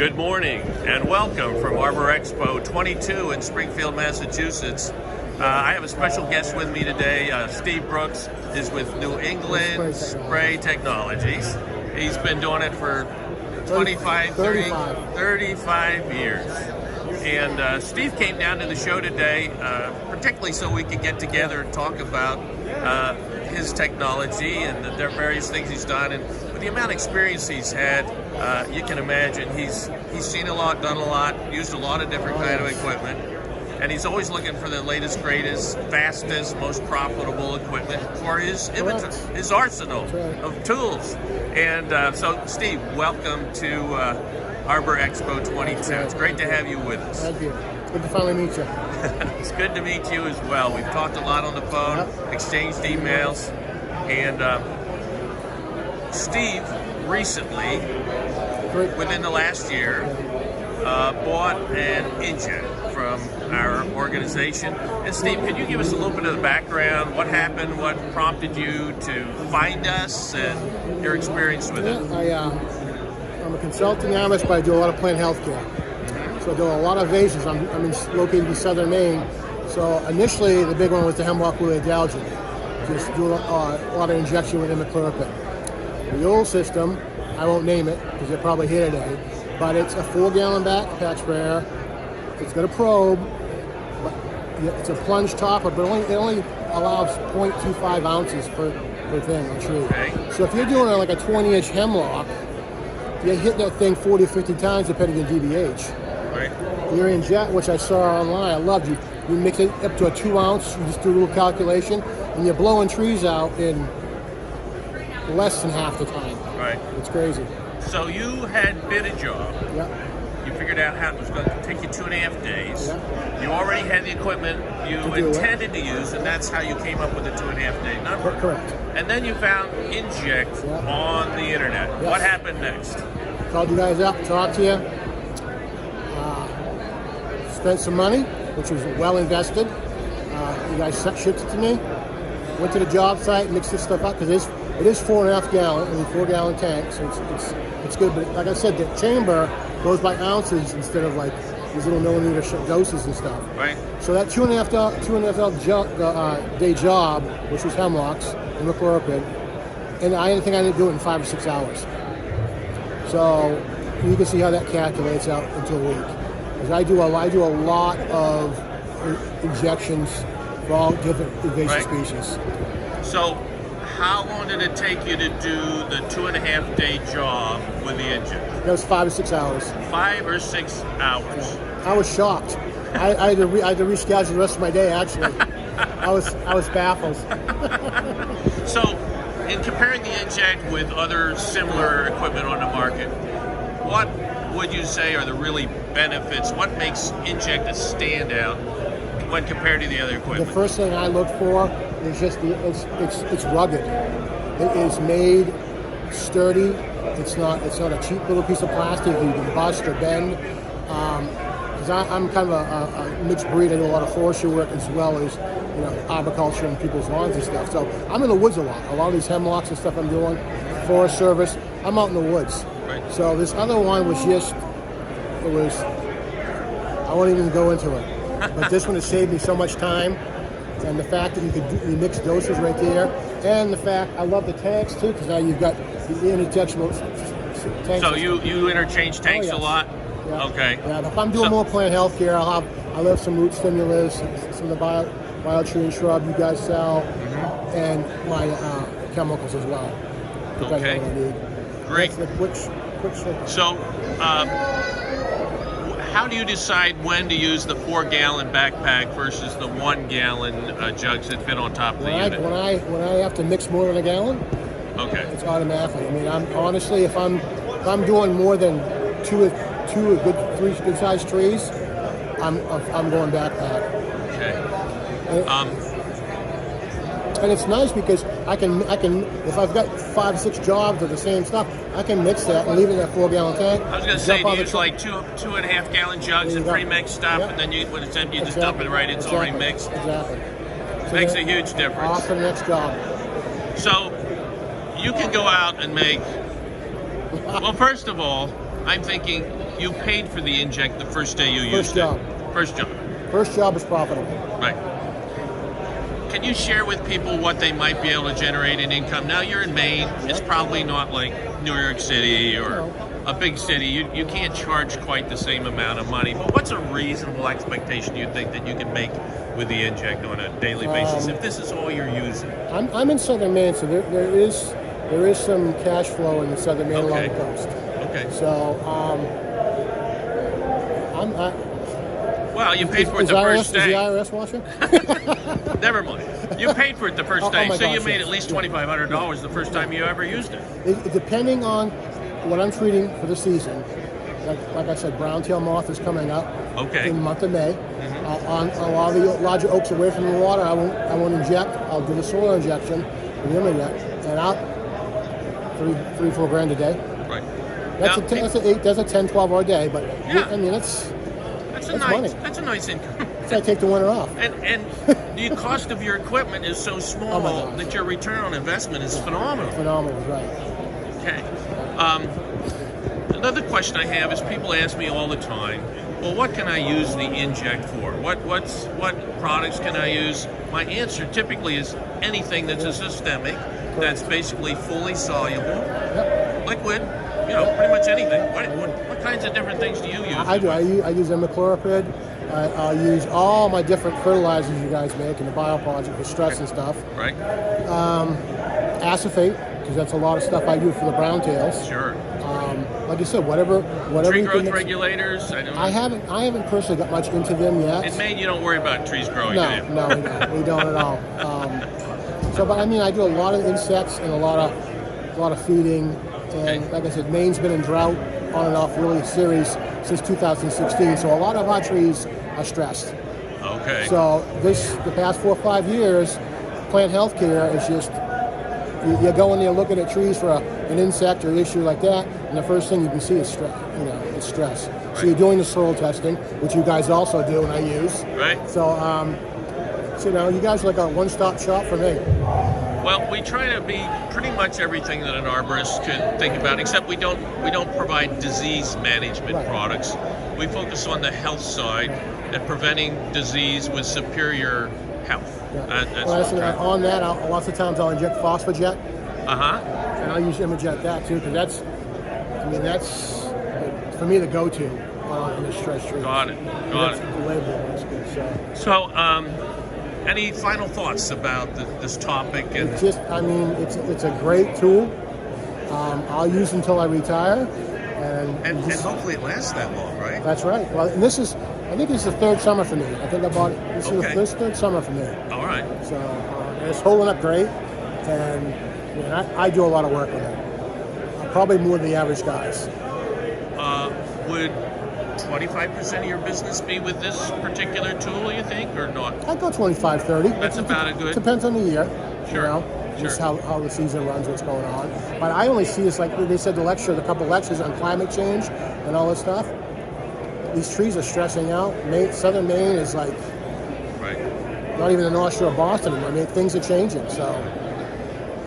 Good morning and welcome from Arbor Expo 22 in Springfield, Massachusetts. I have a special guest with me today. Steve Brooks is with New England Spray Technologies. He's been doing it for 35 years. And Steve came down to the show today, particularly so we could get together and talk about his technology and the various things he's done. And with the amount of experience he's had, you can imagine he's seen a lot, done a lot, used a lot of different kind of equipment. And he's always looking for the latest, greatest, fastest, most profitable equipment for his arsenal of tools. And so, Steve, welcome to Arbor Expo 22. It's great to have you with us. Thank you. Good to finally meet you. It's good to meet you as well. We've talked a lot on the phone, exchanged emails, and Steve recently, within the last year, bought an Njekt from our organization. And Steve, could you give us a little bit of the background? What happened? What prompted you to find us and your experience with it? I'm a consulting analyst, but I do a lot of plant healthcare. So I do a lot of vases. I'm located in southern Maine. So initially, the big one was the hemlock woolly algae. Just do a lot of injection with imidacloprid. The old system, I won't name it because they're probably here today, but it's a 4-gallon backpack sprayer. It's got a probe, but it's a plunge topper, but it only allows 0.25 ounces per thing on tree. Okay. So if you're doing like a 20-inch hemlock, you hit that thing 40 or 50 times depending on DBH. Right. Your Njekt, which I saw online, I loved you. You mix it up to a 2 ounce, you just do a little calculation, and you're blowing trees out in less than half the time. Right. It's crazy. So you had bid a job. Yeah. You figured out how it was going to take you 2.5 days. Yeah. You already had the equipment you intended to use, and that's how you came up with the 2.5 day number. Correct. And then you found Njekt on the internet. Yes. What happened next? Called you guys up, talked to you. Spent some money, which was well invested. You guys shipped it to me. Went to the job site, mixed this stuff up because it is 4.5 gallon, 4-gallon tank, so it's good. But like I said, the chamber goes by ounces instead of like these little millimeter doses and stuff. Right. So that 2.5 day job, which was hemlocks and imidacloprid, and I didn't think I didn't do it in 5 or 6 hours. So you can see how that calculates out into a week. Because I do a lot of injections for all different invasive species. So how long did it take you to do the 2.5 day job with the Njekt? That was 5 or 6 hours. 5 or 6 hours. Yeah. I was shocked. I had to reschedule the rest of my day. Actually, I was baffled. So, in comparing the Njekt with other similar equipment on the market, what would you say are the really benefits? What makes Njekt a standout when compared to the other equipment? The first thing I look for is just it's rugged. It is made sturdy. It's not a cheap little piece of plastic you can bust or bend. Because I'm kind of a mixed breed. I do a lot of forestry work as well as arboriculture and people's lawns and stuff. So I'm in the woods a lot. A lot of these hemlocks and stuff I'm doing, Forest Service. I'm out in the woods. Right. So this other one was I won't even go into it. But this one has saved me so much time, and the fact that you mix doses right there, and the fact I love the tanks too, because now you've got the intertextual tanks. So you interchange tanks a lot? Yeah. Okay. Yeah, if I'm doing more plant health care, I'll have some root stimulus, some of the bio tree and shrub you guys sell, and my chemicals as well. Okay. On what I need. Great. Quick so, how do you decide when to use the 4-gallon backpack versus the 1-gallon jugs that fit on top of the unit? When I have to mix more than a gallon, it's automatically. I mean, honestly, if I'm doing more than three good sized trees, I'm going backpack. Okay. And it's nice because I can if I've got 5 or 6 jobs of the same stuff, I can mix that and leave it in that 4-gallon tank. I was going to say, do you use like 2.5 gallon jugs and pre-mixed stuff, and then when it's empty, you just dump it right, it's already mixed? Exactly. So makes a huge difference. Off to the next job. So you can go out and make, well, first of all, I'm thinking you paid for the Njekt the first day you used job. it. First job. First job is profitable. Right. Can you share with people what they might be able to generate in income? Now you're in Maine. It's probably not like New York City or a big city. You can't charge quite the same amount of money. But what's a reasonable expectation you think that you can make with the Njekt on a daily basis if this is all you're using? I'm in southern Maine, so there is some cash flow in the southern Maine along the coast. Okay. So well, you paid for it the first day. Is the IRS watching? Never mind. You paid for it the first day, so you made yes. at least $2,500 the first time you ever used it. Depending on what I'm treating for the season, like I said, brown-tail moth is coming up in the month of May. On a lot of the larger oaks away from the water, I won't inject. I'll do the soil injection, the Njekt, and out 3-4 grand a day. Right. That's a 10, 12 hour day, but I mean that's money. That's a nice income. So I take the winter off. And the cost of your equipment is so small that your return on investment is phenomenal. Phenomenal, right. Okay. Another question I have is people ask me all the time, well, what can I use the Njekt for? What products can I use? My answer typically is anything that's a systemic, that's basically fully soluble, liquid, pretty much anything. What kinds of different things do you use? I use imidacloprid. I'll use all my different fertilizers you guys make in the bioproject for stress and stuff. Right. Acephate, because that's a lot of stuff I do for the brown tails. Sure. Like you said, whatever. Tree growth regulators. I haven't personally got much into them yet. In Maine, you don't worry about trees growing. No, we don't at all. But I mean, I do a lot of insects and a lot of feeding. And like I said, Maine's been in drought on and off really serious since 2016. So a lot of our trees are stressed. Okay. So the past 4 or 5 years, plant health care is just, you go in there looking at trees for an insect or issue like that, and the first thing you can see is stress. It's stress. Right. So you're doing the soil testing, which you guys also do and I use. Right. So, you guys are like a one-stop shop for me. Well, we try to be pretty much everything that an arborist can think about, except we don't provide disease management products. We focus on the health side and preventing disease with superior health. Yeah. On that, lots of times I'll inject phosphojet. And I'll use Njekt that too, because that's for me the go-to in the stress treatment. Got it. The label is good. So, any final thoughts about this topic? And it's a great tool. I'll use until I retire, and hopefully it lasts that long, right? That's right. Well, and I think this is the third summer for me. I think I bought it. This is the third summer for me. All right. So it's holding up great, and I do a lot of work with it. Probably more than the average guys. Would 25% of your business be with this particular tool, you think, or not? I'd go 25, 30. That's about a good... Depends on the year. Sure. Just how the season runs, what's going on. But I only see this, like they said, the couple lectures on climate change and all this stuff. These trees are stressing out. Southern Maine is like not even the North Shore of Boston anymore. I mean, things are changing. So,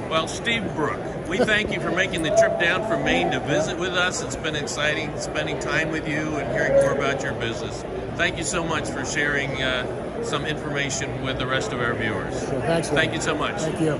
well, Steve Brook, we thank you for making the trip down from Maine to visit with us. It's been exciting spending time with you and hearing more about your business. Thank you so much for sharing some information with the rest of our viewers. Sure, thanks. Thank you so much. Thank you.